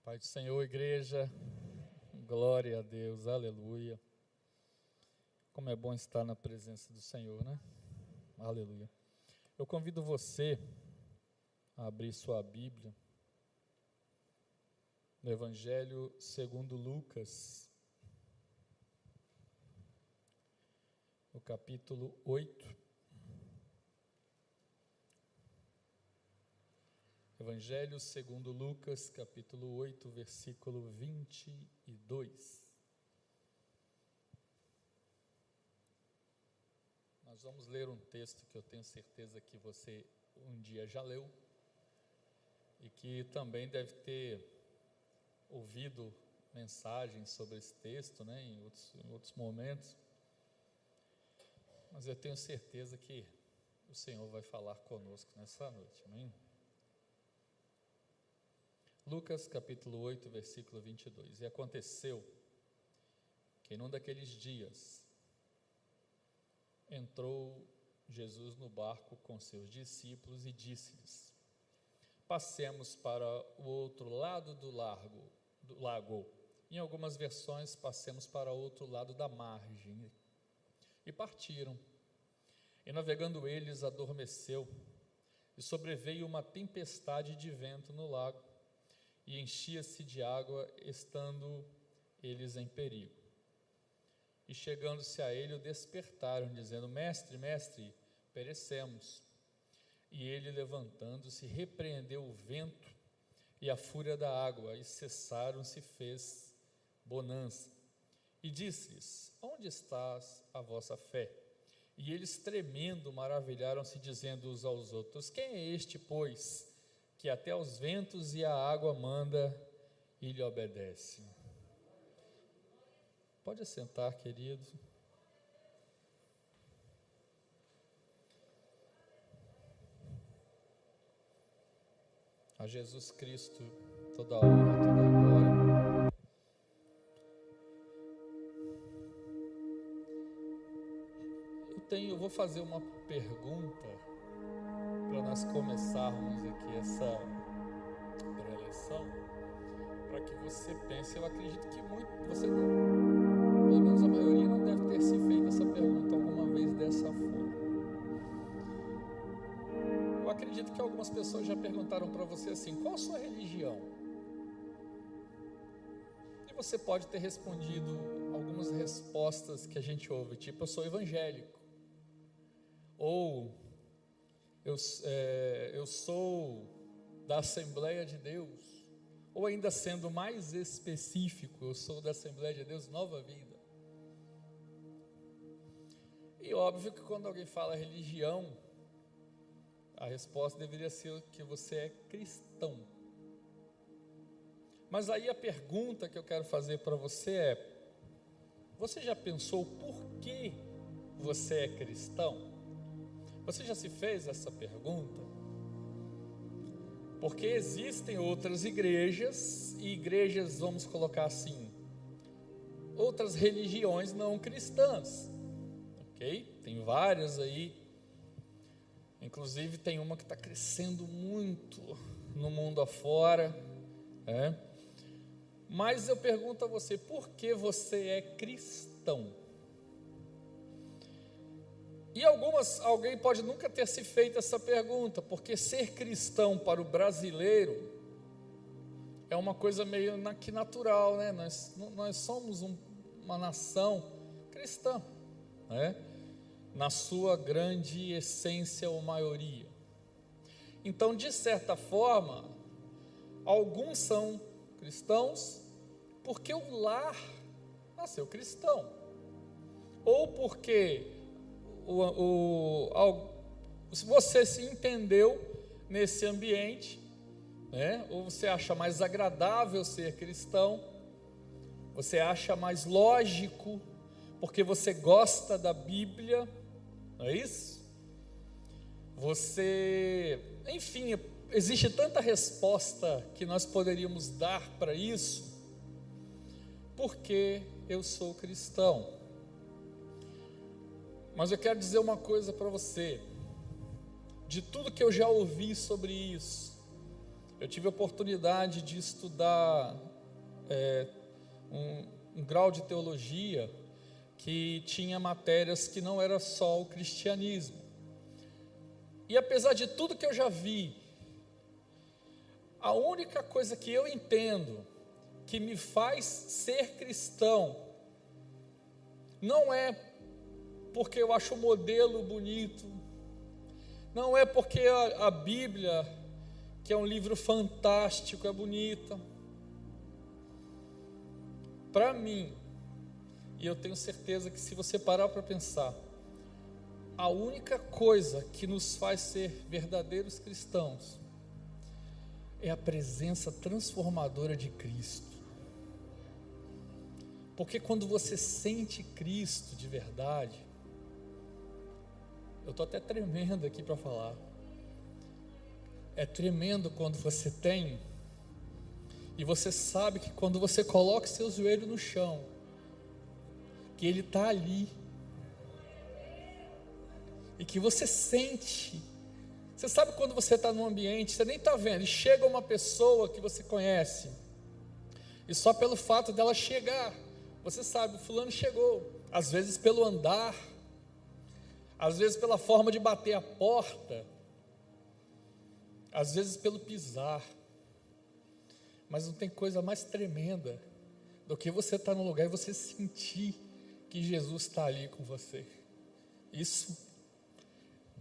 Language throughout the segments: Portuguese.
Pai do Senhor, igreja, glória a Deus, aleluia. Como é bom estar na presença do Senhor, né? Aleluia. Eu convido você a abrir sua Bíblia no Evangelho segundo Lucas, no capítulo 8. Evangelho segundo Lucas, capítulo 8, versículo 22. Nós vamos ler um texto que eu tenho certeza que você um dia já leu e que também deve ter ouvido mensagens sobre esse texto, né, em outros momentos. Mas eu tenho certeza que o Senhor vai falar conosco nessa noite, amém? Lucas capítulo 8, versículo 22. E aconteceu que num daqueles dias entrou Jesus no barco com seus discípulos e disse-lhes: passemos para o outro lado do lago. Em algumas versões, passemos para o outro lado da margem. E partiram. E navegando eles, adormeceu, e sobreveio uma tempestade de vento no lago, e enchia-se de água, estando eles em perigo. E chegando-se a ele, o despertaram, dizendo: Mestre, mestre, perecemos. E ele, levantando-se, repreendeu o vento e a fúria da água, e cessaram-se, fez bonança. E disse-lhes: onde está a vossa fé? E eles, tremendo, maravilharam-se, dizendo uns aos outros: quem é este, pois, que até os ventos e a água manda e lhe obedece? Pode assentar, querido. A Jesus Cristo toda a honra, toda a glória. Eu vou fazer uma pergunta para nós começarmos aqui essa pré-eleição, para que você pense. Eu acredito que você não, pelo menos a maioria, não deve ter se feito essa pergunta alguma vez dessa forma. Eu acredito que algumas pessoas já perguntaram para você assim: qual a sua religião? E você pode ter respondido algumas respostas que a gente ouve, tipo: eu sou evangélico, ou eu sou da Assembleia de Deus, ou ainda sendo mais específico, eu sou da Assembleia de Deus Nova Vida. E óbvio que quando alguém fala religião, a resposta deveria ser que você é cristão. Mas aí a pergunta que eu quero fazer para você é: você já pensou por que você é cristão? Você já se fez essa pergunta? Porque existem outras igrejas, e igrejas, vamos colocar assim, outras religiões não cristãs, ok? Tem várias aí, inclusive tem uma que está crescendo muito no mundo afora, Mas eu pergunto a você: por que você é cristão? E alguém pode nunca ter se feito essa pergunta, porque ser cristão para o brasileiro é uma coisa meio que natural, né? Nós somos uma nação cristã, né? Na sua grande essência ou maioria. Então, de certa forma, alguns são cristãos porque o lar nasceu cristão, ou porque você se entendeu nesse ambiente, né? Ou você acha mais agradável ser cristão, você acha mais lógico, porque você gosta da Bíblia, não é isso? Enfim, existe tanta resposta que nós poderíamos dar para isso. Porque eu sou cristão. Mas eu quero dizer uma coisa para você: de tudo que eu já ouvi sobre isso, Eu tive a oportunidade de estudar um grau de teologia que tinha matérias que não era só o cristianismo. E apesar de tudo que eu já vi, a única coisa que eu entendo que me faz ser cristão não é porque eu acho o modelo bonito, não é porque a Bíblia, que é um livro fantástico, é bonita. Para mim, e eu tenho certeza que se você parar para pensar, a única coisa que nos faz ser verdadeiros cristãos é a presença transformadora de Cristo. Porque quando você sente Cristo de verdade, eu estou até tremendo aqui para falar, é tremendo quando você tem, e você sabe que quando você coloca seu joelho no chão, que Ele está ali, e que você sente. Você sabe quando você está num ambiente, você nem está vendo, e chega uma pessoa que você conhece, e só pelo fato dela chegar, você sabe, o fulano chegou, às vezes pelo andar, às vezes pela forma de bater a porta, às vezes pelo pisar, mas não tem coisa mais tremenda do que você estar num lugar e você sentir que Jesus está ali com você. Isso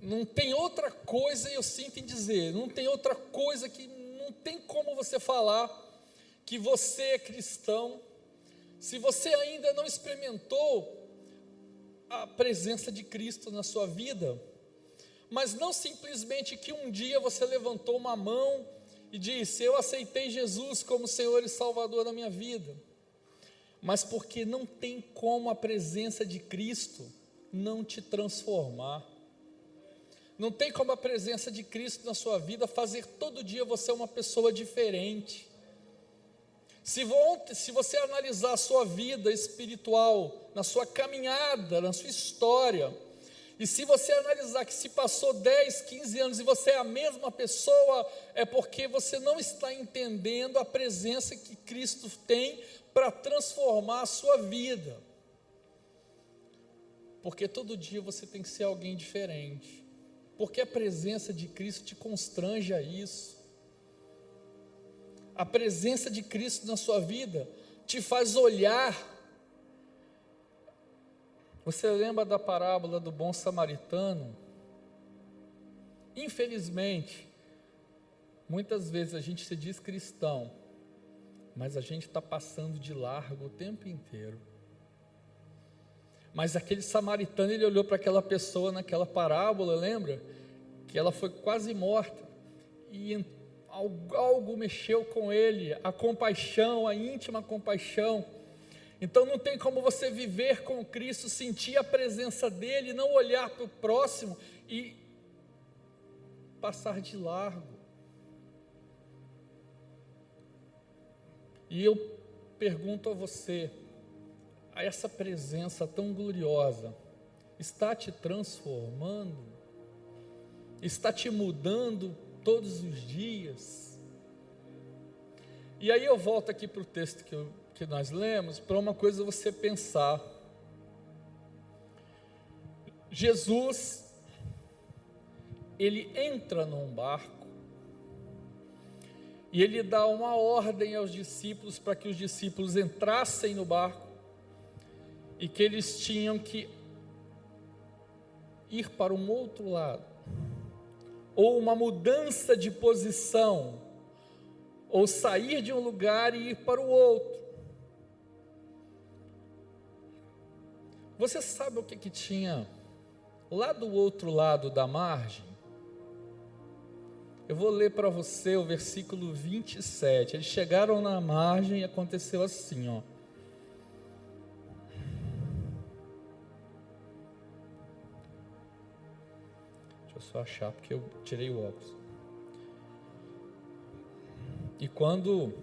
não tem outra coisa, eu sinto em dizer, não tem outra coisa que não tem como você falar que você é cristão, se você ainda não experimentou a presença de Cristo na sua vida, mas não simplesmente que um dia você levantou uma mão e disse, eu aceitei Jesus como Senhor e Salvador da minha vida, mas porque não tem como a presença de Cristo não te transformar. Não tem como a presença de Cristo na sua vida fazer todo dia você uma pessoa diferente. Se você analisar a sua vida espiritual, na sua caminhada, na sua história, e se você analisar que se passou 10, 15 anos e você é a mesma pessoa, é porque você não está entendendo a presença que Cristo tem para transformar a sua vida. Porque todo dia você tem que ser alguém diferente. Porque a presença de Cristo te constrange a isso. A presença de Cristo na sua vida te faz olhar. Você lembra da parábola do bom samaritano? Infelizmente, muitas vezes a gente se diz cristão, mas a gente está passando de largo o tempo inteiro. Mas aquele samaritano, ele olhou para aquela pessoa naquela parábola, lembra? Que ela foi quase morta, e algo mexeu com ele, a compaixão, a íntima compaixão. Então não tem como você viver com Cristo, sentir a presença dele, não olhar para o próximo e passar de largo. E eu pergunto a você, essa presença tão gloriosa está te transformando? Está te mudando todos os dias? E aí eu volto aqui para o texto que nós lemos, para uma coisa você pensar. Jesus, ele entra num barco, e ele dá uma ordem aos discípulos, para que os discípulos entrassem no barco, e que eles tinham que ir para um outro lado, ou uma mudança de posição, ou sair de um lugar e ir para o outro. Você sabe o que tinha lá do outro lado da margem? Eu vou ler para você o versículo 27. Eles chegaram na margem e aconteceu assim, ó. Deixa eu só achar, porque eu tirei o óculos. E quando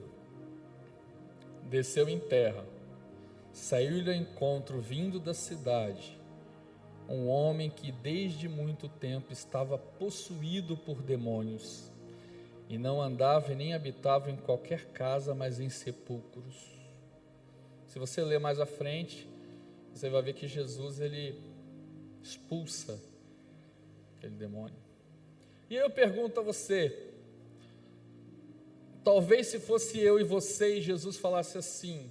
desceu em terra, saiu-lhe ao encontro, vindo da cidade, um homem que desde muito tempo estava possuído por demônios, e não andavam e nem habitavam em qualquer casa, mas em sepulcros. Se você ler mais à frente, você vai ver que Jesus, ele expulsa aquele demônio. E eu pergunto a você, talvez se fosse eu e você, e Jesus falasse assim,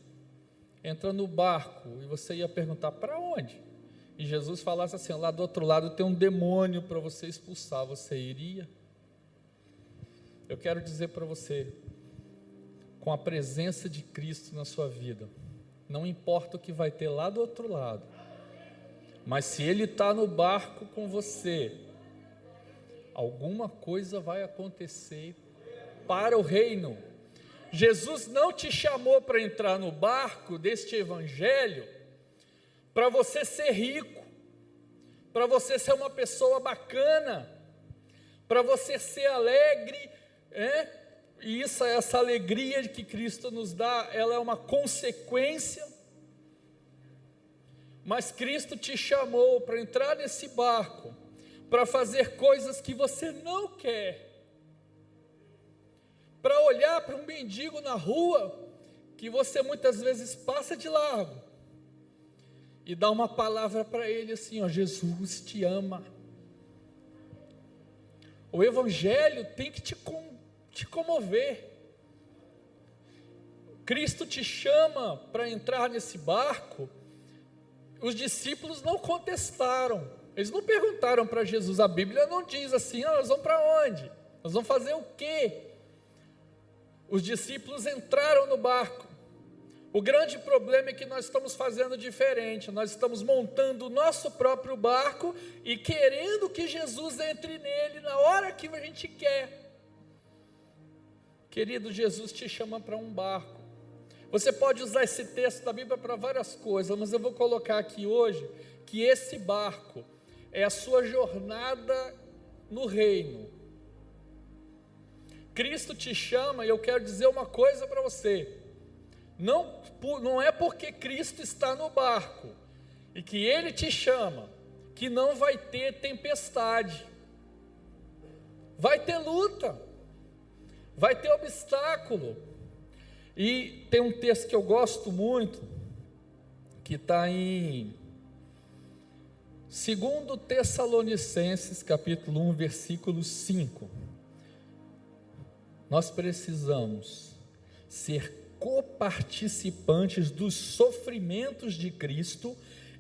entra no barco, e você ia perguntar, para onde? E Jesus falasse assim, lá do outro lado tem um demônio para você expulsar, você iria? Eu quero dizer para você, com a presença de Cristo na sua vida, não importa o que vai ter lá do outro lado, mas se Ele está no barco com você, alguma coisa vai acontecer para o reino. Jesus não te chamou para entrar no barco deste evangelho para você ser rico, para você ser uma pessoa bacana, para você ser alegre, e essa alegria que Cristo nos dá, ela é uma consequência, mas Cristo te chamou para entrar nesse barco, para fazer coisas que você não quer, para olhar para um mendigo na rua, que você muitas vezes passa de largo, e dar uma palavra para ele assim, ó, Jesus te ama. O evangelho tem que te comover. Cristo te chama para entrar nesse barco. Os discípulos não contestaram, eles não perguntaram para Jesus, a Bíblia não diz assim, nós vamos para onde? Nós vamos fazer o quê? Os discípulos entraram no barco. O grande problema é que nós estamos fazendo diferente, nós estamos montando o nosso próprio barco e querendo que Jesus entre nele na hora que a gente quer. Querido, Jesus te chama para um barco. Você pode usar esse texto da Bíblia para várias coisas, mas eu vou colocar aqui hoje que esse barco é a sua jornada no reino. Cristo te chama, e eu quero dizer uma coisa para você, não é porque Cristo está no barco e que Ele te chama, que não vai ter tempestade, vai ter luta, vai ter obstáculo. E tem um texto que eu gosto muito, que está em 2 Tessalonicenses, capítulo 1, versículo 5. Nós precisamos ser coparticipantes dos sofrimentos de Cristo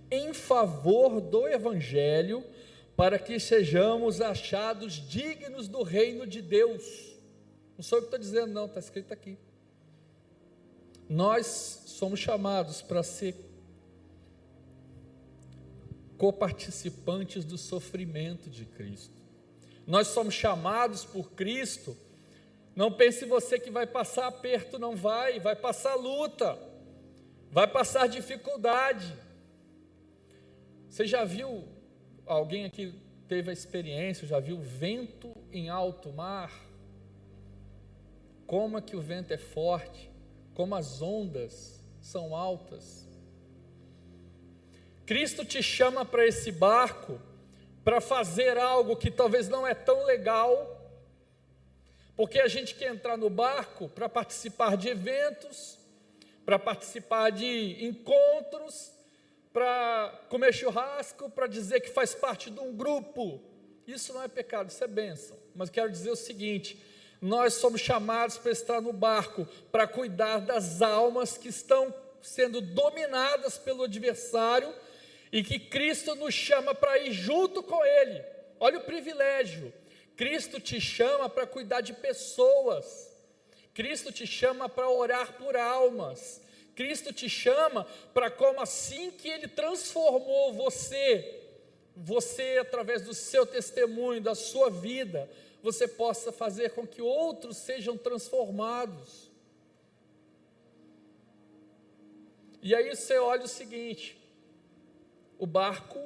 em favor do Evangelho, para que sejamos achados dignos do reino de Deus. Não sou eu que estou dizendo, não, está escrito aqui. Nós somos chamados para ser coparticipantes do sofrimento de Cristo. Nós somos chamados por Cristo. Não pense você que vai passar aperto, não vai passar luta, vai passar dificuldade. Você já viu, alguém aqui teve a experiência, já viu vento em alto mar? Como é que o vento é forte, como as ondas são altas. Cristo te chama para esse barco, para fazer algo que talvez não é tão legal, porque a gente quer entrar no barco para participar de eventos, para participar de encontros, para comer churrasco, para dizer que faz parte de um grupo. Isso não é pecado, isso é bênção. Mas quero dizer o seguinte: nós somos chamados para estar no barco, para cuidar das almas que estão sendo dominadas pelo adversário, e que Cristo nos chama para ir junto com Ele. Olha o privilégio. Cristo te chama para cuidar de pessoas, Cristo te chama para orar por almas, Cristo te chama para, como assim que Ele transformou você através do seu testemunho, da sua vida, você possa fazer com que outros sejam transformados. E aí você olha o seguinte, o barco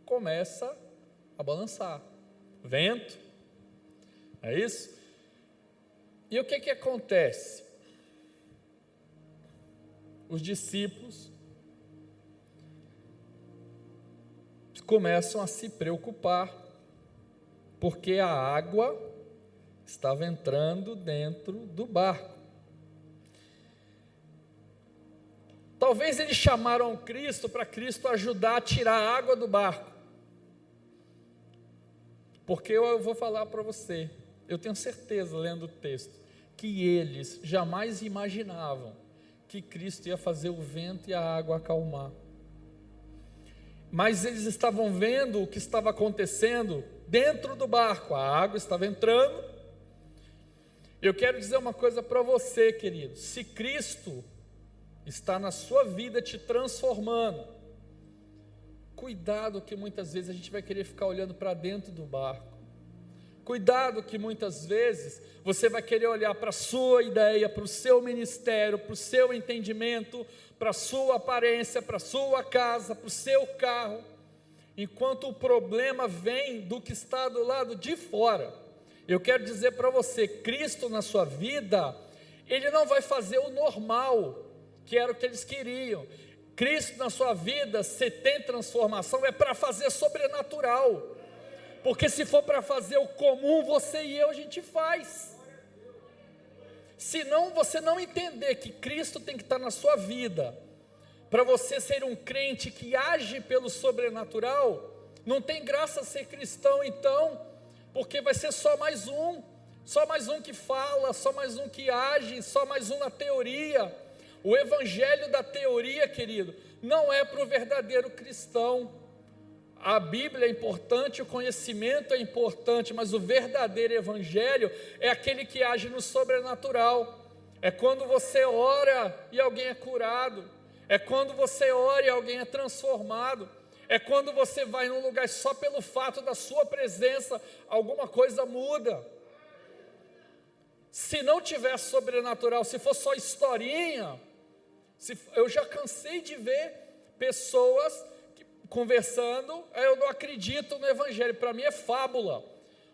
começa a balançar, vento, é isso? E o que acontece? Os discípulos começam a se preocupar, porque a água estava entrando dentro do barco. Talvez eles chamaram Cristo para Cristo ajudar a tirar a água do barco. Porque eu vou falar para você, eu tenho certeza, lendo o texto, que eles jamais imaginavam que Cristo ia fazer o vento e a água acalmar. Mas eles estavam vendo o que estava acontecendo dentro do barco, a água estava entrando. Eu quero dizer uma coisa para você, querido, se Cristo está na sua vida te transformando, cuidado que muitas vezes a gente vai querer ficar olhando para dentro do barco. Cuidado que muitas vezes você vai querer olhar para a sua ideia, para o seu ministério, para o seu entendimento, para a sua aparência, para a sua casa, para o seu carro, enquanto o problema vem do que está do lado de fora. Eu quero dizer para você, Cristo na sua vida, Ele não vai fazer o normal, que era o que eles queriam. Cristo na sua vida, se tem transformação, é para fazer sobrenatural. Porque se for para fazer o comum, você e eu, a gente faz. Se não, você não entender que Cristo tem que estar na sua vida, para você ser um crente que age pelo sobrenatural, não tem graça ser cristão então, porque vai ser só mais um que fala, só mais um que age, só mais um na teoria. O evangelho da teoria, querido, não é para o verdadeiro cristão. A Bíblia é importante, o conhecimento é importante, mas o verdadeiro evangelho é aquele que age no sobrenatural. É quando você ora e alguém é curado, é quando você ora e alguém é transformado, é quando você vai num lugar só pelo fato da sua presença, alguma coisa muda. Se não tiver sobrenatural, se for só historinha, eu já cansei de ver pessoas conversando, eu não acredito no evangelho, para mim é fábula.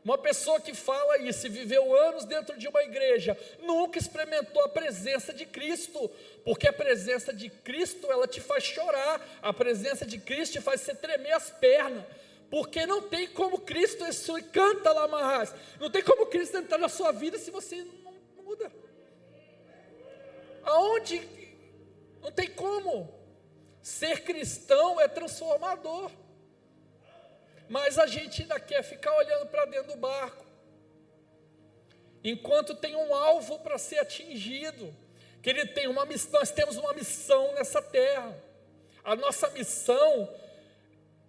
Uma pessoa que fala isso e viveu anos dentro de uma igreja, nunca experimentou a presença de Cristo, porque a presença de Cristo, ela te faz chorar, a presença de Cristo te faz você tremer as pernas, porque não tem como Cristo, isso canta lá mais, não tem como Cristo entrar na sua vida se você não muda. Aonde? Não tem como. Ser cristão é transformador, mas a gente ainda quer ficar olhando para dentro do barco, enquanto tem um alvo para ser atingido. Querido, nós temos uma missão nessa terra. A nossa missão,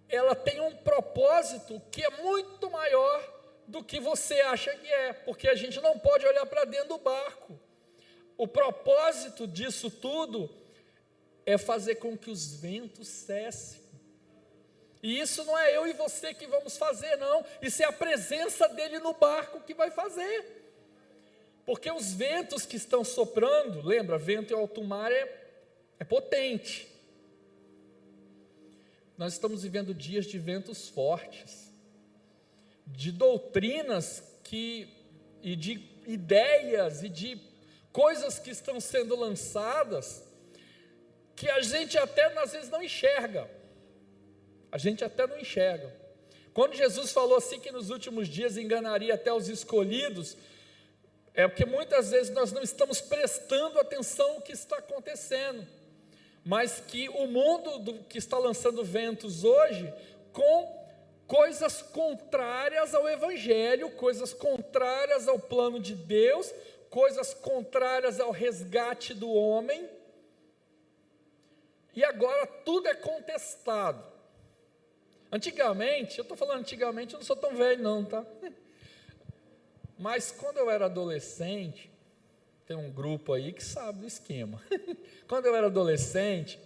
ela tem um propósito que é muito maior do que você acha que é, porque a gente não pode olhar para dentro do barco. O propósito disso tudo é fazer com que os ventos cessem. E isso não é eu e você que vamos fazer, não. Isso é a presença dele no barco que vai fazer. Porque os ventos que estão soprando, lembra, vento em alto mar é potente. Nós estamos vivendo dias de ventos fortes, de doutrinas e de ideias e de coisas que estão sendo lançadas, que a gente até às vezes não enxerga. A gente até não enxerga. Quando Jesus falou assim que nos últimos dias enganaria até os escolhidos, é porque muitas vezes nós não estamos prestando atenção ao que está acontecendo, mas que o mundo que está lançando ventos hoje, com coisas contrárias ao Evangelho, coisas contrárias ao plano de Deus, coisas contrárias ao resgate do homem, e agora tudo é contestado. Antigamente, eu estou falando antigamente, eu não sou tão velho não, tá? Mas quando eu era adolescente, tem um grupo aí que sabe do esquema. Quando eu era adolescente,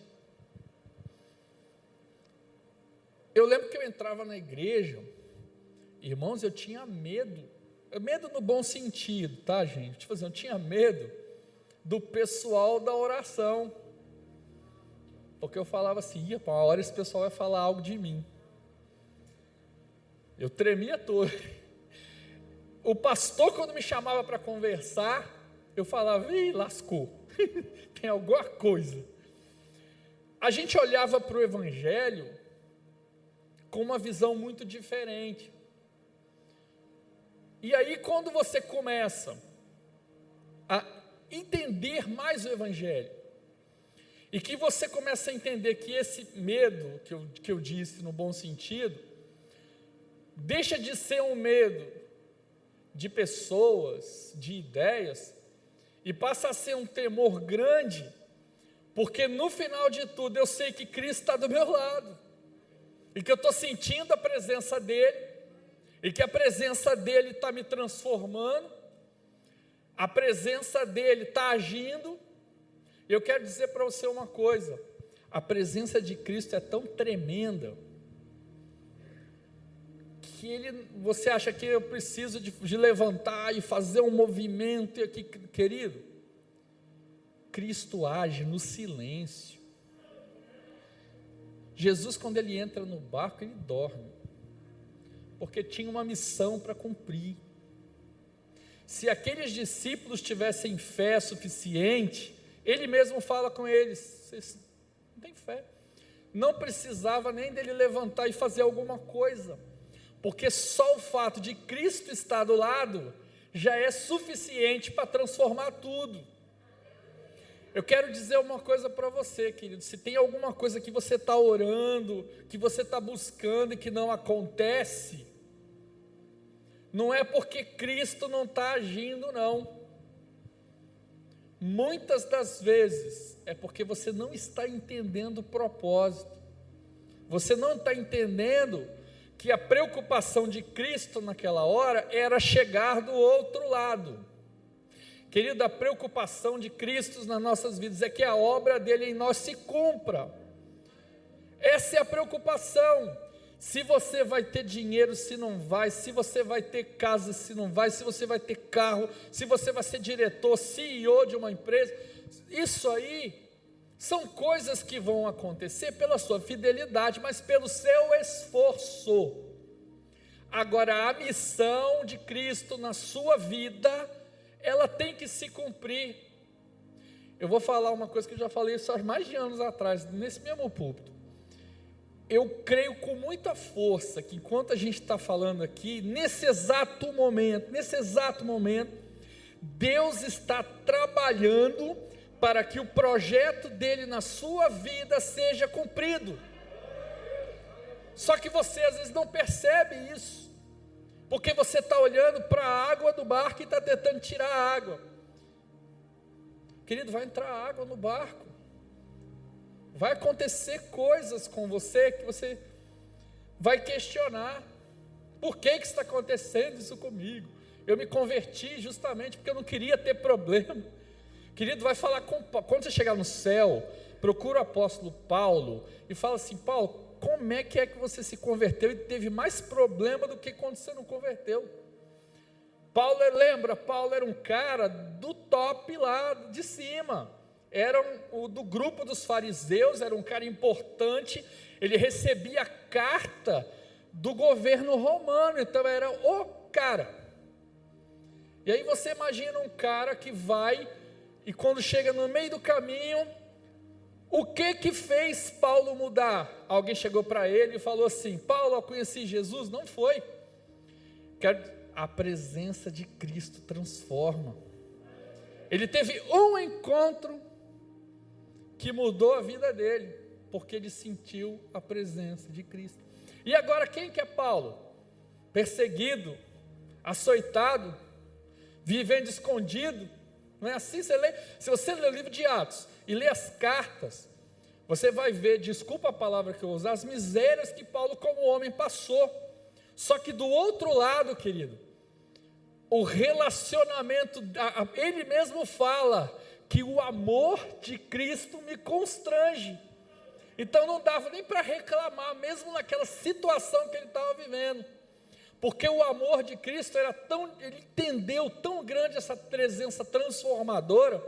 eu lembro que eu entrava na igreja, irmãos, eu tinha medo no bom sentido, tá, gente? Tipo assim, eu tinha medo do pessoal da oração, porque eu falava assim, uma hora esse pessoal vai falar algo de mim. Eu tremia todo. O pastor, quando me chamava para conversar, eu falava, ih, lascou, tem alguma coisa. A gente olhava para o Evangelho com uma visão muito diferente. E aí, quando você começa a entender mais o Evangelho, e que você começa a entender que esse medo, que eu disse no bom sentido, deixa de ser um medo de pessoas, de ideias, e passa a ser um temor grande, porque no final de tudo eu sei que Cristo está do meu lado, e que eu estou sentindo a presença dEle, e que a presença dEle está me transformando, a presença dEle está agindo. Eu quero dizer para você uma coisa: a presença de Cristo é tão tremenda, que você acha que eu preciso de levantar e fazer um movimento, e aqui, querido, Cristo age no silêncio. Jesus, quando ele entra no barco, ele dorme, porque tinha uma missão para cumprir. Se aqueles discípulos tivessem fé suficiente, ele mesmo fala com eles: vocês não têm fé. Não precisava nem dele levantar e fazer alguma coisa, porque só o fato de Cristo estar do lado já é suficiente para transformar tudo. Eu quero dizer uma coisa para você, querido: se tem alguma coisa que você está orando, que você está buscando e que não acontece, não é porque Cristo não está agindo, não. Muitas das vezes é porque você não está entendendo o propósito, você não está entendendo que a preocupação de Cristo naquela hora era chegar do outro lado. Querido, a preocupação de Cristo nas nossas vidas é que a obra dele em nós se cumpra. Essa é a preocupação. Se você vai ter dinheiro, se não vai, se você vai ter casa, se não vai, se você vai ter carro, se você vai ser diretor, CEO de uma empresa, isso aí são coisas que vão acontecer pela sua fidelidade, mas pelo seu esforço. Agora, a missão de Cristo na sua vida, ela tem que se cumprir. Eu vou falar uma coisa que eu já falei só mais de anos atrás, nesse mesmo púlpito. Eu creio com muita força que enquanto a gente está falando aqui, nesse exato momento, Deus está trabalhando para que o projeto dele na sua vida seja cumprido. Só que você às vezes não percebe isso, porque você está olhando para a água do barco e está tentando tirar a água. Querido, vai entrar água no barco. Vai acontecer coisas com você que você vai questionar: por que está acontecendo isso comigo? Eu me converti justamente porque eu não queria ter problema. Querido, vai falar quando você chegar no céu, procura o apóstolo Paulo e fala assim: Paulo, como é que você se converteu e teve mais problema do que quando você não converteu? Paulo era um cara do top lá de cima. Era do grupo dos fariseus, era um cara importante, ele recebia a carta do governo romano, então era o cara. E aí você imagina um cara que vai, e quando chega no meio do caminho, o que fez Paulo mudar? Alguém chegou para ele e falou assim: Paulo, eu conheci Jesus? Não foi. A presença de Cristo transforma. Ele teve um encontro que mudou a vida dele, porque ele sentiu a presença de Cristo. E agora quem que é Paulo? Perseguido, açoitado, vivendo escondido. Não é assim? Se você ler o livro de Atos e ler as cartas, você vai ver, desculpa a palavra que eu usar, as misérias que Paulo como homem passou. Só que do outro lado, querido, o relacionamento, ele mesmo fala que o amor de Cristo me constrange. Então não dava nem para reclamar, mesmo naquela situação que ele estava vivendo, porque o amor de Cristo era ele entendeu tão grande essa presença transformadora.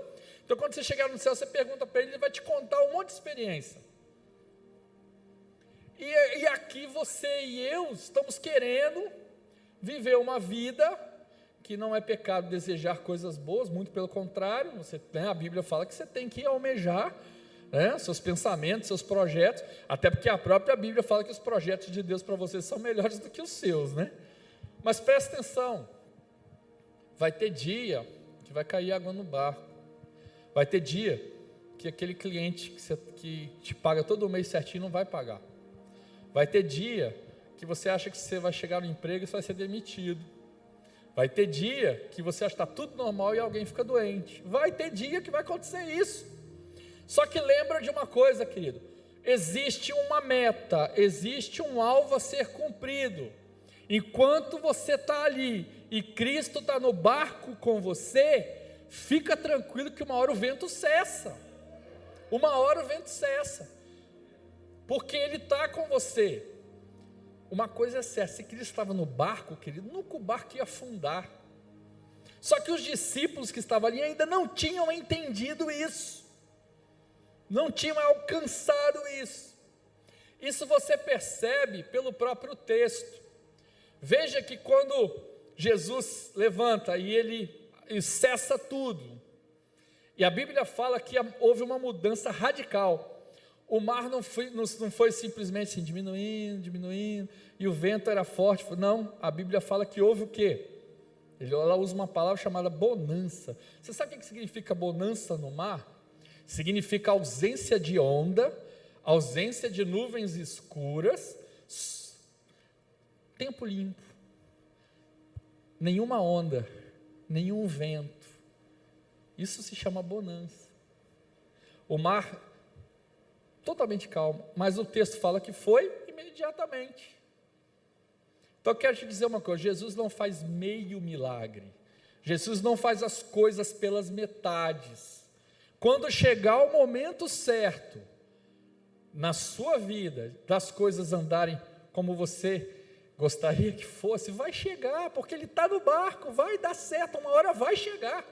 Então quando você chegar no céu, você pergunta para ele vai te contar um monte de experiência. E aqui você e eu estamos querendo viver uma vida que não é pecado desejar coisas boas, muito pelo contrário, a Bíblia fala que você tem que almejar, seus pensamentos, seus projetos, até porque a própria Bíblia fala que os projetos de Deus para você são melhores do que os seus, Mas presta atenção, Vai ter dia que vai cair água no barco. Vai ter dia que aquele cliente que te paga todo mês certinho não vai pagar. Vai ter dia que você acha que você vai chegar no emprego e você vai ser demitido. Vai ter dia que você acha que está tudo normal e alguém fica doente. Vai ter dia que vai acontecer isso. Só que lembra de uma coisa, querido. Existe uma meta, existe um alvo a ser cumprido. Enquanto você está ali e Cristo está no barco com você, fica tranquilo que uma hora o vento cessa. Uma hora o vento cessa. Porque Ele está com você. Uma coisa é certa, se Cristo estava no barco, querido, nunca o barco ia afundar. Só que os discípulos que estavam ali ainda não tinham entendido isso. Não tinham alcançado isso. Isso você percebe pelo próprio texto. Veja que quando Jesus levanta e ele cessa tudo, e a Bíblia fala que houve uma mudança radical. O mar não foi simplesmente assim, diminuindo, e o vento era forte. Não, a Bíblia fala que houve o quê? Ela usa uma palavra chamada bonança. Você sabe o que significa bonança no mar? Significa ausência de onda, ausência de nuvens escuras, tempo limpo, nenhuma onda, nenhum vento. Isso se chama bonança. O mar totalmente calmo, mas o texto fala que foi imediatamente. Então eu quero te dizer uma coisa, Jesus não faz meio milagre, Jesus não faz as coisas pelas metades. Quando chegar o momento certo, na sua vida, das coisas andarem como você gostaria que fosse, vai chegar, porque Ele está no barco, vai dar certo, uma hora vai chegar.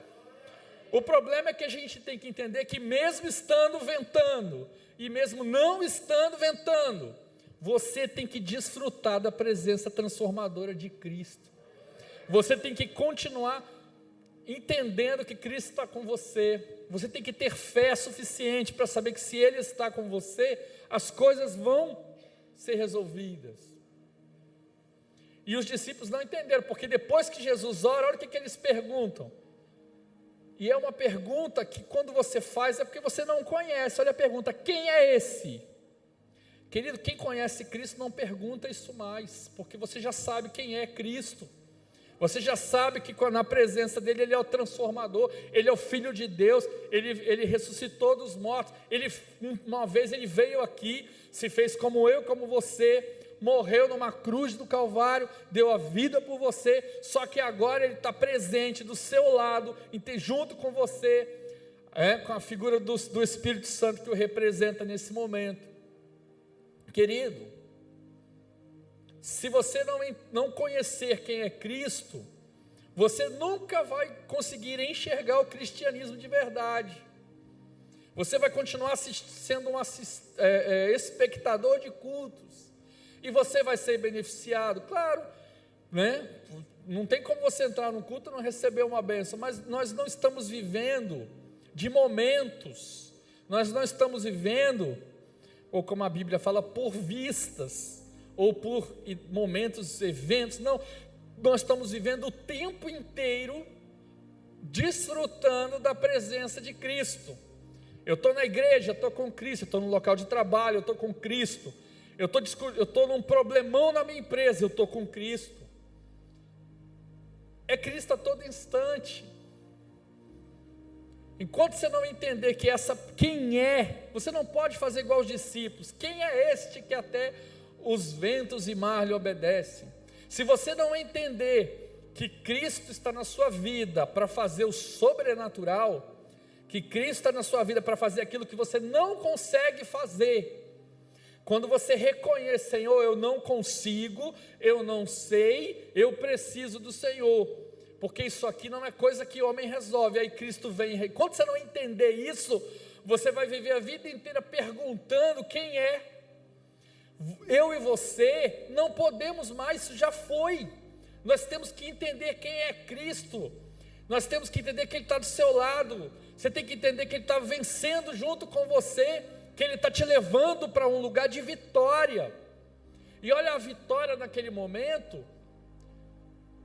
O problema é que a gente tem que entender que mesmo estando ventando, e mesmo não estando ventando, você tem que desfrutar da presença transformadora de Cristo. Você tem que continuar entendendo que Cristo está com você. Você tem que ter fé suficiente para saber que se Ele está com você, as coisas vão ser resolvidas. E os discípulos não entenderam, porque depois que Jesus ora, olha o que eles perguntam. E é uma pergunta que quando você faz é porque você não conhece. Olha a pergunta, quem é esse? Querido, quem conhece Cristo não pergunta isso mais, porque você já sabe quem é Cristo. Você já sabe que na presença dEle, Ele é o transformador, Ele é o Filho de Deus, Ele ressuscitou dos mortos, uma vez Ele veio aqui, se fez como eu, como você, morreu numa cruz do Calvário, deu a vida por você, só que agora Ele está presente do seu lado, junto com você, com a figura do Espírito Santo que o representa nesse momento. Querido, se você não conhecer quem é Cristo, você nunca vai conseguir enxergar o cristianismo de verdade. Você vai continuar sendo um espectador de cultos, e você vai ser beneficiado, claro, né? Não tem como você entrar num culto e não receber uma bênção, mas nós não estamos vivendo de momentos, nós não estamos vivendo, ou como a Bíblia fala, por vistas, ou por momentos, eventos, não, nós estamos vivendo o tempo inteiro, desfrutando da presença de Cristo. Eu estou na igreja, estou com Cristo, estou no local de trabalho, eu estou com Cristo, eu estou num problemão na minha empresa, eu estou com Cristo. É Cristo a todo instante. Enquanto você não entender quem é, você não pode fazer igual os discípulos. Quem é este que até os ventos e mar lhe obedecem? Se você não entender que Cristo está na sua vida para fazer o sobrenatural, que Cristo está na sua vida para fazer aquilo que você não consegue fazer, quando você reconhece, Senhor, eu não consigo, eu não sei, eu preciso do Senhor, porque isso aqui não é coisa que homem resolve, aí Cristo vem. Quando você não entender isso, você vai viver a vida inteira perguntando quem é. Eu e você não podemos mais, isso já foi. Nós temos que entender quem é Cristo, nós temos que entender que Ele está do seu lado, você tem que entender que Ele está vencendo junto com você, que Ele está te levando para um lugar de vitória. E olha a vitória naquele momento,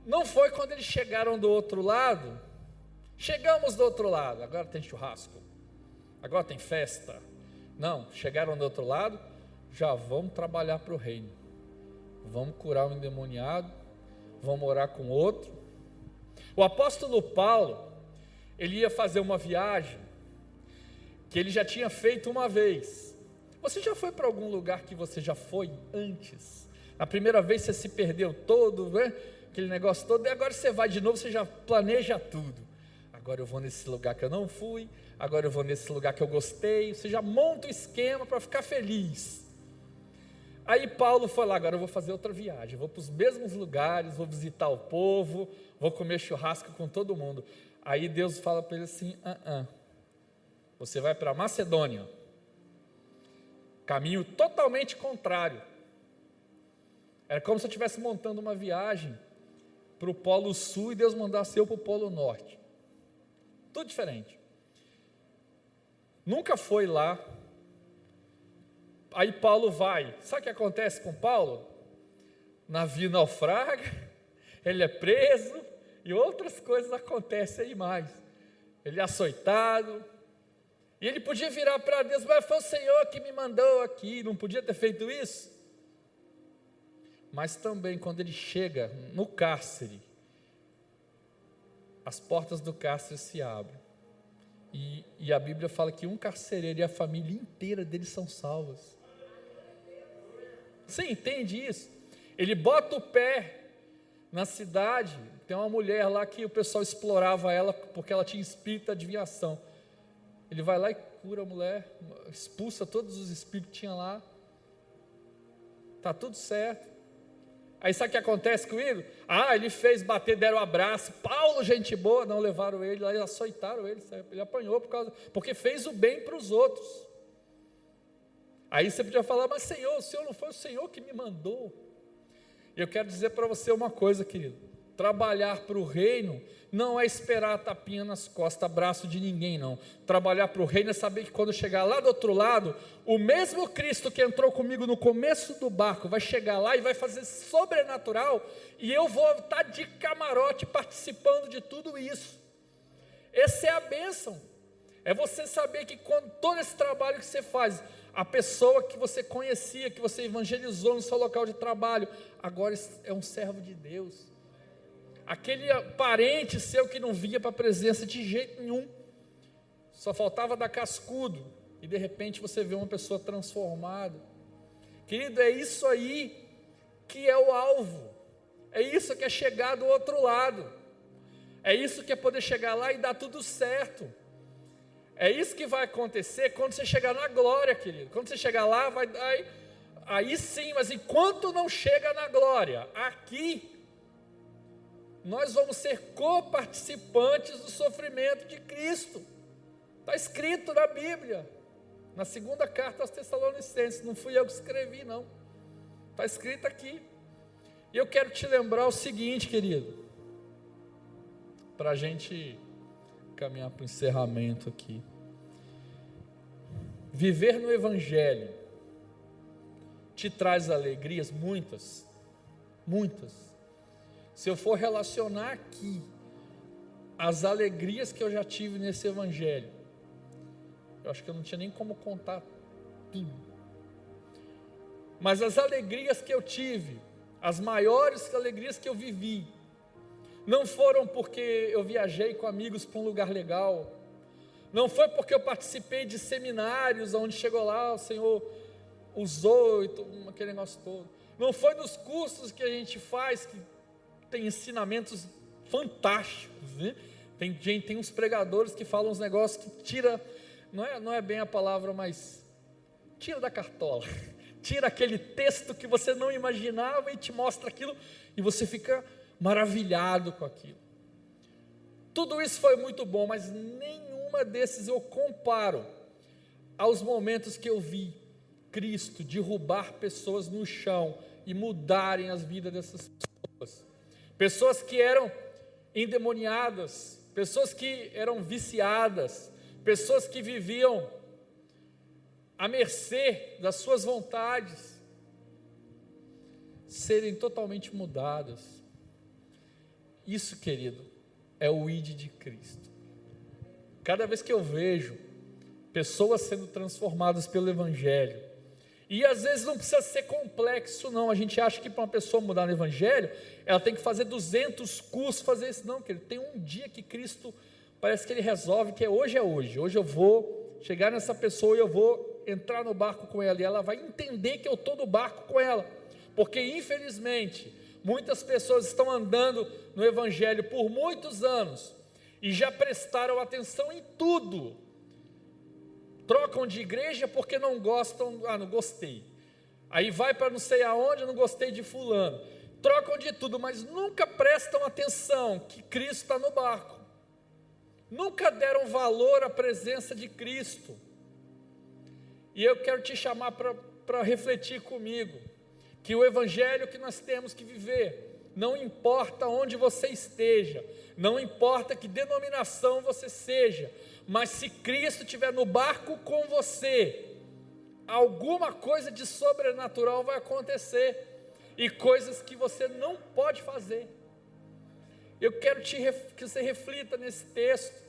Não foi quando eles chegaram do outro lado, chegamos do outro lado, agora tem churrasco, agora tem festa. Não, chegaram do outro lado, já vamos trabalhar para o reino, vamos curar o endemoniado, vamos orar com outro. O apóstolo Paulo, ele ia fazer uma viagem, que ele já tinha feito uma vez. Você já foi para algum lugar que você já foi antes? Na primeira vez você se perdeu todo, né? Aquele negócio todo, e agora você vai de novo, você já planeja tudo. Agora eu vou nesse lugar que eu não fui, agora eu vou nesse lugar que eu gostei, você já monta o esquema para ficar feliz. Aí Paulo foi lá, agora eu vou fazer outra viagem, vou para os mesmos lugares, vou visitar o povo, vou comer churrasco com todo mundo. Aí Deus fala para ele assim, você vai para Macedônia, caminho totalmente contrário. Era como se eu estivesse montando uma viagem para o Polo Sul e Deus mandasse eu para o Polo Norte. Tudo diferente. Nunca foi lá. Aí Paulo vai. Sabe o que acontece com Paulo? Navio naufraga, ele é preso e outras coisas acontecem aí mais. Ele é açoitado. E ele podia virar para Deus, mas foi o Senhor que me mandou aqui, não podia ter feito isso? Mas também quando ele chega no cárcere, as portas do cárcere se abrem. E a Bíblia fala que um carcereiro e a família inteira dele são salvas. Você entende isso? Ele bota o pé na cidade, tem uma mulher lá que o pessoal explorava ela porque ela tinha espírito de adivinhação. Ele vai lá e cura a mulher, expulsa todos os espíritos que tinha lá. Está tudo certo. Aí sabe o que acontece com ele? Ele fez bater, deram um abraço. Paulo, gente boa. Não, levaram ele lá e açoitaram ele. Ele apanhou porque fez o bem para os outros. Aí você podia falar, mas Senhor, o Senhor não foi o Senhor que me mandou. Eu quero dizer para você uma coisa, querido. Trabalhar para o reino não é esperar a tapinha nas costas, abraço de ninguém, não. Trabalhar para o reino é saber que quando chegar lá do outro lado, o mesmo Cristo que entrou comigo no começo do barco, vai chegar lá e vai fazer sobrenatural, e eu vou estar de camarote participando de tudo isso. Essa é a bênção. É você saber que quando todo esse trabalho que você faz, a pessoa que você conhecia, que você evangelizou no seu local de trabalho, agora é um servo de Deus. Aquele parente seu que não vinha para a presença de jeito nenhum, só faltava dar cascudo, e de repente você vê uma pessoa transformada. Querido, é isso aí que é o alvo, é isso que é chegar do outro lado, é isso que é poder chegar lá e dar tudo certo. É isso que vai acontecer quando você chegar na glória, querido. Quando você chegar lá, aí sim, mas enquanto não chega na glória, aqui, nós vamos ser coparticipantes do sofrimento de Cristo. Está escrito na Bíblia, na segunda carta aos Tessalonicenses. Não fui eu que escrevi, não. Está escrito aqui. E eu quero te lembrar o seguinte, querido, para a gente caminhar para o encerramento aqui. Viver no Evangelho te traz alegrias, muitas. Se eu for relacionar aqui as alegrias que eu já tive nesse Evangelho, eu acho que eu não tinha nem como contar tudo. Mas as alegrias que eu tive, as maiores alegrias que eu vivi, não foram porque eu viajei com amigos para um lugar legal, não foi porque eu participei de seminários onde chegou lá, o Senhor usou aquele negócio todo, não foi nos cursos que a gente faz, que tem ensinamentos fantásticos, né? Tem uns pregadores que falam uns negócios que tira, não é bem a palavra, mas tira da cartola, tira aquele texto que você não imaginava e te mostra aquilo, e você fica maravilhado com aquilo. Tudo isso foi muito bom, mas nenhuma desses eu comparo aos momentos que eu vi Cristo derrubar pessoas no chão e mudarem as vidas dessas pessoas. Pessoas que eram endemoniadas, pessoas que eram viciadas, pessoas que viviam à mercê das suas vontades, serem totalmente mudadas. Isso, querido, é o ID de Cristo. Cada vez que eu vejo pessoas sendo transformadas pelo Evangelho, e às vezes não precisa ser complexo não, a gente acha que para uma pessoa mudar no Evangelho, ela tem que fazer 200 cursos, fazer isso, não, querido, tem um dia que Cristo, parece que Ele resolve, que hoje, hoje eu vou chegar nessa pessoa e eu vou entrar no barco com ela, e ela vai entender que eu estou no barco com ela, porque infelizmente, muitas pessoas estão andando no Evangelho por muitos anos, e já prestaram atenção em tudo, trocam de igreja porque não gostam, não gostei, aí vai para não sei aonde, não gostei de fulano, trocam de tudo, mas nunca prestam atenção que Cristo está no barco, nunca deram valor à presença de Cristo, e eu quero te chamar para refletir comigo, que o Evangelho que nós temos que viver, não importa onde você esteja, não importa que denominação você seja, mas se Cristo estiver no barco com você, alguma coisa de sobrenatural vai acontecer, e coisas que você não pode fazer. Eu quero que você reflita nesse texto,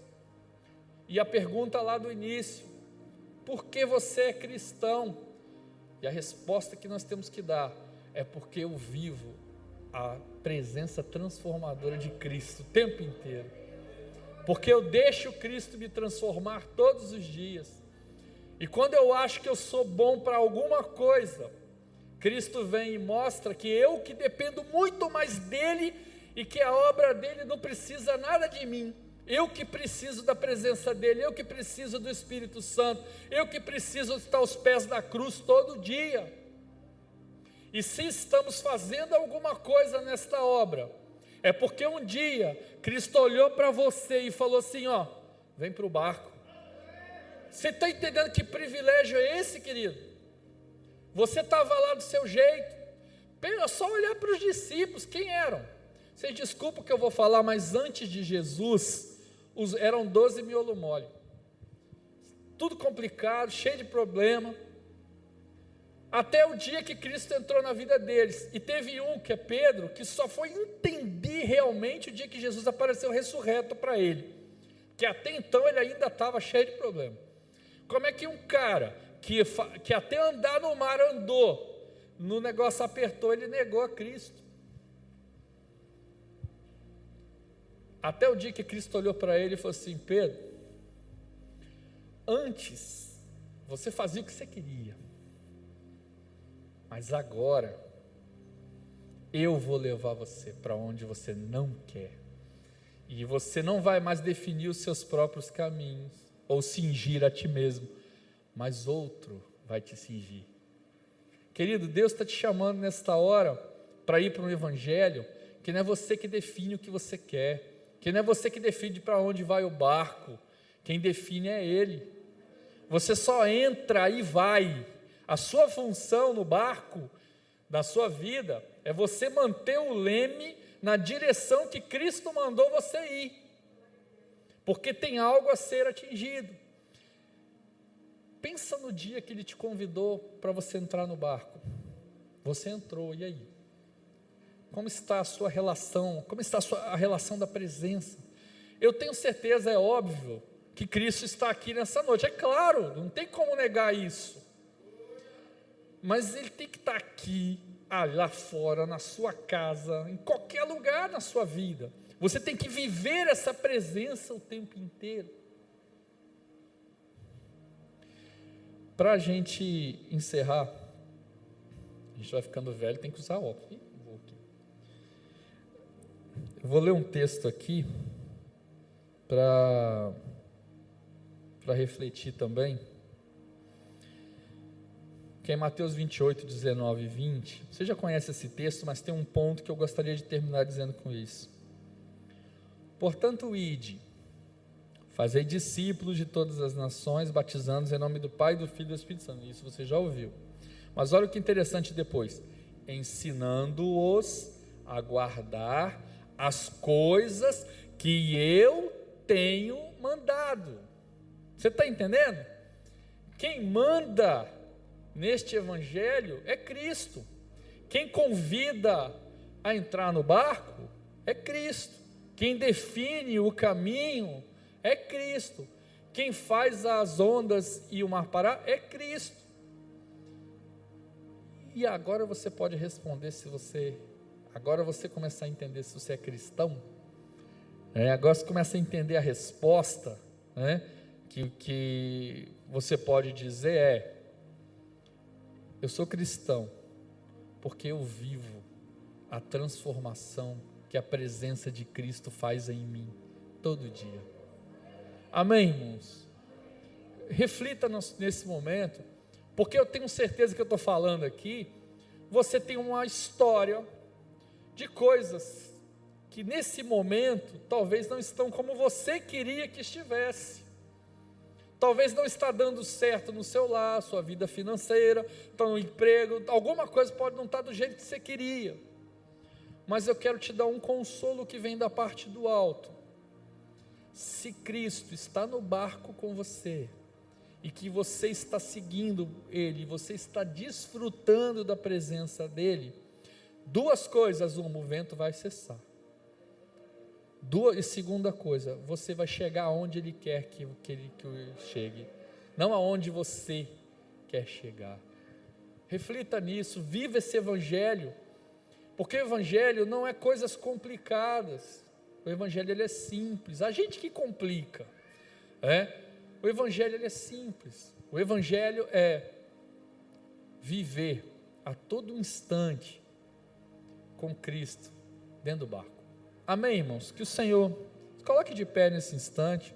e a pergunta lá do início, por que você é cristão? E a resposta que nós temos que dar, é porque eu vivo a presença transformadora de Cristo o tempo inteiro, porque eu deixo Cristo me transformar todos os dias, e quando eu acho que eu sou bom para alguma coisa, Cristo vem e mostra que eu que dependo muito mais dEle, e que a obra dEle não precisa nada de mim, eu que preciso da presença dEle, eu que preciso do Espírito Santo, eu que preciso estar aos pés da cruz todo dia. E se estamos fazendo alguma coisa nesta obra, é porque um dia Cristo olhou para você e falou assim, vem para o barco. Você está entendendo que privilégio é esse, querido? Você estava lá do seu jeito, é só olhar para os discípulos, quem eram? Vocês desculpam que eu vou falar, mas antes de Jesus, eram 12 miolo mole, tudo complicado, cheio de problema, até o dia que Cristo entrou na vida deles, e teve um, que é Pedro, que só foi entender realmente o dia que Jesus apareceu ressurreto para ele, que até então ele ainda estava cheio de problema. Como é que um cara, que até andar no mar andou, no negócio apertou, ele negou a Cristo, até o dia que Cristo olhou para ele e falou assim, Pedro, antes, você fazia o que você queria, mas agora, eu vou levar você para onde você não quer, e você não vai mais definir os seus próprios caminhos, ou cingir a ti mesmo, mas outro vai te cingir. Querido, Deus está te chamando nesta hora, para ir para um evangelho, que não é você que define o que você quer, que não é você que define para onde vai o barco, quem define é Ele, você só entra e vai. A sua função no barco da sua vida é você manter o leme na direção que Cristo mandou você ir, porque tem algo a ser atingido. Pensa no dia que Ele te convidou para você entrar no barco, você entrou, e aí? Como está a sua relação? Como está a relação da presença? Eu tenho certeza, é óbvio, que Cristo está aqui nessa noite, é claro, não tem como negar isso, mas Ele tem que estar aqui, lá fora, na sua casa, em qualquer lugar na sua vida, você tem que viver essa presença o tempo inteiro. Para a gente encerrar, a gente vai ficando velho, tem que usar óculos. Eu vou ler um texto aqui, para refletir também, que é Mateus 28, 19 e 20, você já conhece esse texto, mas tem um ponto que eu gostaria de terminar dizendo com isso. Portanto, ide, fazei discípulos de todas as nações, batizando-os em nome do Pai, do Filho e do Espírito Santo, isso você já ouviu, mas olha o que interessante depois, ensinando-os a guardar as coisas que eu tenho mandado. Você está entendendo? Quem manda neste evangelho é Cristo, quem convida a entrar no barco é Cristo, Quem define o caminho é Cristo. Quem faz as ondas e o mar parar é Cristo. E agora você pode responder agora você começa a entender se você é cristão. Agora você começa a entender a resposta, que você pode dizer eu sou cristão, porque eu vivo a transformação que a presença de Cristo faz em mim, todo dia. Amém, irmãos? Reflita nesse momento, porque eu tenho certeza que eu estou falando aqui, você tem uma história de coisas que nesse momento, talvez não estão como você queria que estivesse. Talvez não está dando certo no seu lar, sua vida financeira, no emprego, alguma coisa pode não estar do jeito que você queria. Mas eu quero te dar um consolo que vem da parte do alto. Se Cristo está no barco com você, e que você está seguindo Ele, você está desfrutando da presença dEle, duas coisas: o vento vai cessar. E segunda coisa, você vai chegar aonde Ele quer que ele chegue, não aonde você quer chegar. Reflita nisso, viva esse Evangelho, porque o Evangelho não é coisas complicadas, o Evangelho ele é simples, a gente que complica, o Evangelho ele é simples, o Evangelho é viver a todo instante com Cristo dentro do barco. Amém, irmãos? Que o Senhor coloque de pé nesse instante.